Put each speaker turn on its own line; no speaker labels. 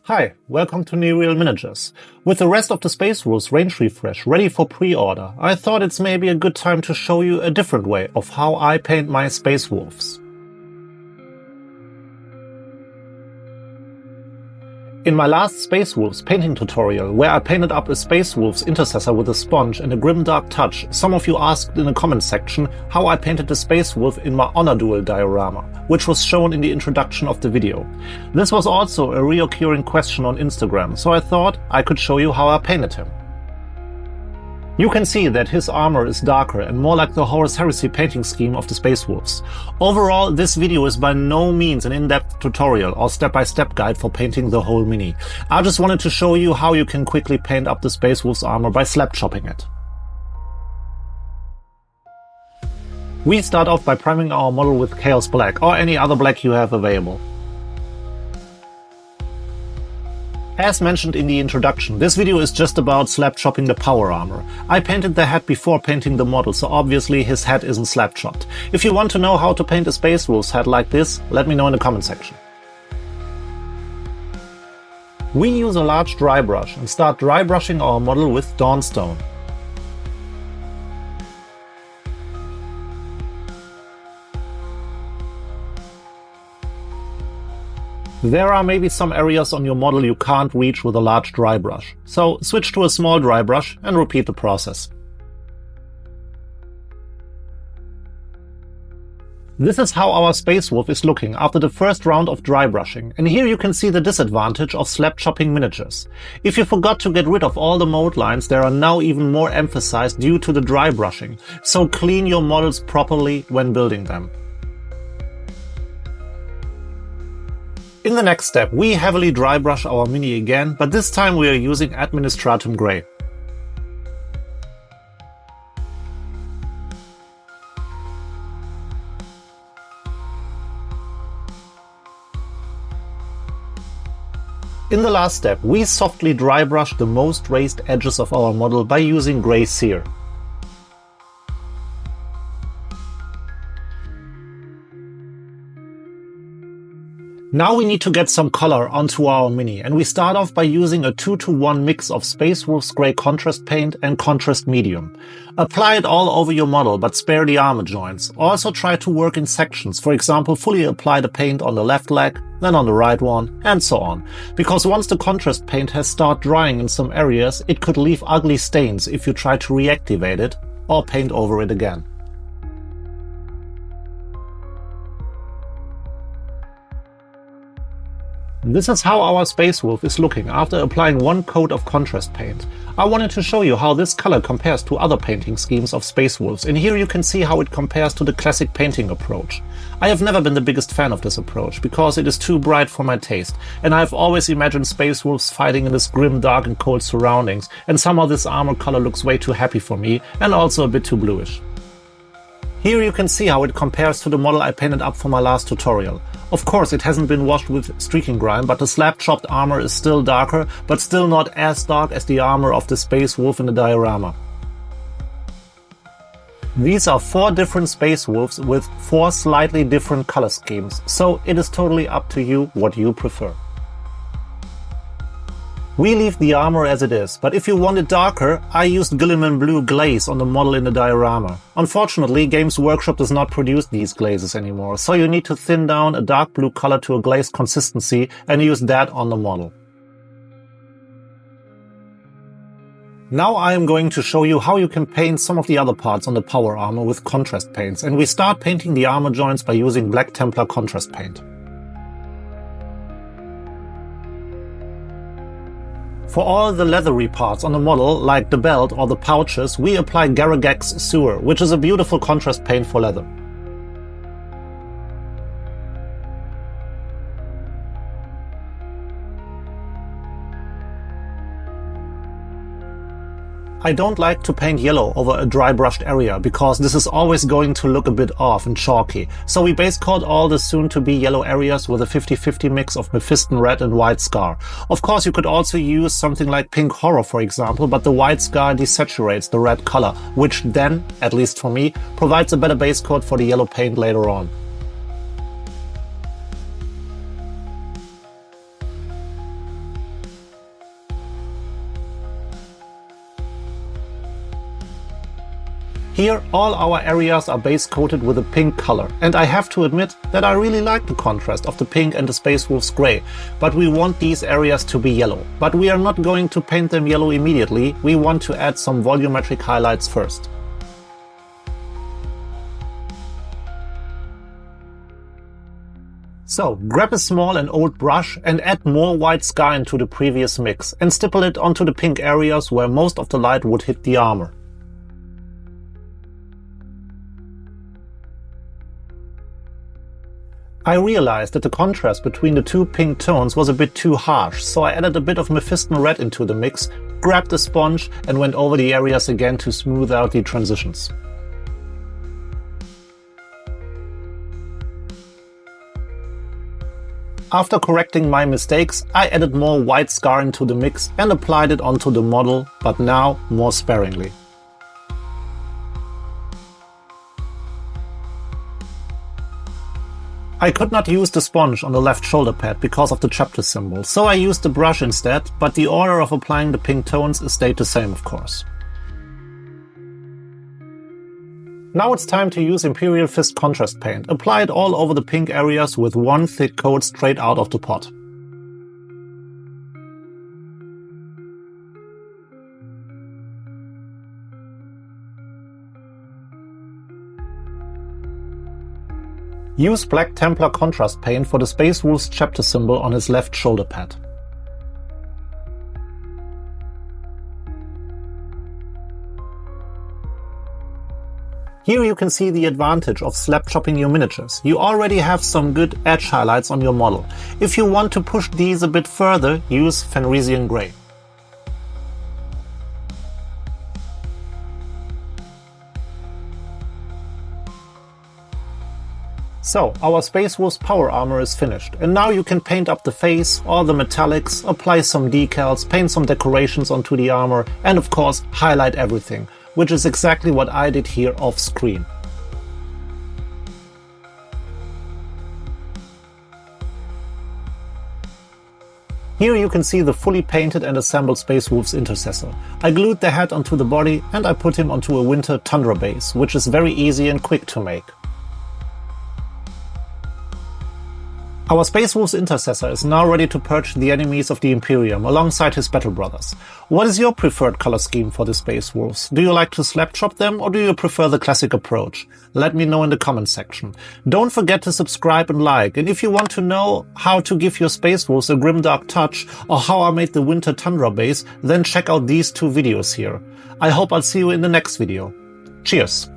Hi, welcome to New Real Miniatures. With the rest of the Space Wolves range refresh ready for pre-order, I thought it's maybe a good time to show you a different way of how I paint my Space Wolves. In my last Space Wolves painting tutorial, where I painted up a Space Wolves Intercessor with a sponge and a grimdark touch, some of you asked in the comment section how I painted the Space Wolf in my Honor Duel diorama, which was shown in the introduction of the video. This was also a reoccurring question on Instagram, so I thought I could show you how I painted him. You can see that his armor is darker and more like the Horus Heresy painting scheme of the Space Wolves. Overall, this video is by no means an in-depth tutorial or step-by-step guide for painting the whole mini. I just wanted to show you how you can quickly paint up the Space Wolves armor by slap-chopping it. We start off by priming our model with Chaos Black or any other black you have available. As mentioned in the introduction, this video is just about slap-chopping the power armor. I painted the head before painting the model, so obviously his head isn't slap-chopped. If you want to know how to paint a Space Wolf's head like this, let me know in the comment section. We use a large dry brush and start dry brushing our model with Dawnstone. There are maybe some areas on your model you can't reach with a large dry brush, so switch to a small dry brush and repeat the process. This is how our Space Wolf is looking after the first round of dry brushing, and here you can see the disadvantage of slap chopping miniatures. If you forgot to get rid of all the mold lines, they are now even more emphasized due to the dry brushing, so clean your models properly when building them. In the next step, we heavily dry brush our mini again, but this time we are using Administratum Grey. In the last step, we softly dry brush the most raised edges of our model by using Grey Seer. Now we need to get some color onto our mini, and we start off by using a 2-to-1 mix of Space Wolves Grey Contrast Paint and Contrast Medium. Apply it all over your model, but spare the armor joints. Also try to work in sections, for example fully apply the paint on the left leg, then on the right one, and so on. Because once the contrast paint has started drying in some areas, it could leave ugly stains if you try to reactivate it or paint over it again. This is how our Space Wolf is looking after applying one coat of contrast paint. I wanted to show you how this color compares to other painting schemes of Space Wolves, and here you can see how it compares to the classic painting approach. I have never been the biggest fan of this approach, because it is too bright for my taste, and I have always imagined Space Wolves fighting in this grim, dark and cold surroundings, and somehow this armor color looks way too happy for me, and also a bit too bluish. Here you can see how it compares to the model I painted up for my last tutorial. Of course, it hasn't been washed with streaking grime, but the slap-chopped armor is still darker, but still not as dark as the armor of the Space Wolf in the diorama. These are 4 different Space Wolves with 4 slightly different color schemes, so it is totally up to you what you prefer. We leave the armor as it is, but if you want it darker, I used Guilliman Blue glaze on the model in the diorama. Unfortunately, Games Workshop does not produce these glazes anymore, so you need to thin down a dark blue color to a glaze consistency and use that on the model. Now I am going to show you how you can paint some of the other parts on the power armor with contrast paints, and we start painting the armor joints by using Black Templar contrast paint. For all the leathery parts on the model, like the belt or the pouches, we apply Garaghak's Seer, which is a beautiful contrast paint for leather. I don't like to paint yellow over a dry brushed area, because this is always going to look a bit off and chalky, so we base coat all the soon-to-be yellow areas with a 50-50 mix of Mephiston Red and White Scar. Of course you could also use something like Pink Horror for example, but the White Scar desaturates the red color, which then, at least for me, provides a better base coat for the yellow paint later on. Here, all our areas are base coated with a pink color, and I have to admit that I really like the contrast of the pink and the Space Wolves Grey, but we want these areas to be yellow. But we are not going to paint them yellow immediately, we want to add some volumetric highlights first. So, grab a small and old brush and add more white sky into the previous mix and stipple it onto the pink areas where most of the light would hit the armor. I realized that the contrast between the two pink tones was a bit too harsh, so I added a bit of Mephiston Red into the mix, grabbed a sponge and went over the areas again to smooth out the transitions. After correcting my mistakes, I added more white scar into the mix and applied it onto the model, but now more sparingly. I could not use the sponge on the left shoulder pad because of the chapter symbol, so I used the brush instead, but the order of applying the pink tones stayed the same, of course. Now it's time to use Imperial Fist contrast paint. Apply it all over the pink areas with one thick coat straight out of the pot. Use black Templar contrast paint for the Space Wolves chapter symbol on his left shoulder pad. Here you can see the advantage of slap chopping your miniatures. You already have some good edge highlights on your model. If you want to push these a bit further, use Fenrisian Grey. So, our Space Wolves power armor is finished, and now you can paint up the face, all the metallics, apply some decals, paint some decorations onto the armor, and of course highlight everything, which is exactly what I did here off screen. Here you can see the fully painted and assembled Space Wolves Intercessor. I glued the head onto the body and I put him onto a winter tundra base, which is very easy and quick to make. Our Space Wolves Intercessor is now ready to purge the enemies of the Imperium alongside his battle brothers. What is your preferred color scheme for the Space Wolves? Do you like to slap chop them or do you prefer the classic approach? Let me know in the comment section. Don't forget to subscribe and like, and if you want to know how to give your Space Wolves a grimdark touch or how I made the winter tundra base, then check out these two videos here. I hope I'll see you in the next video. Cheers!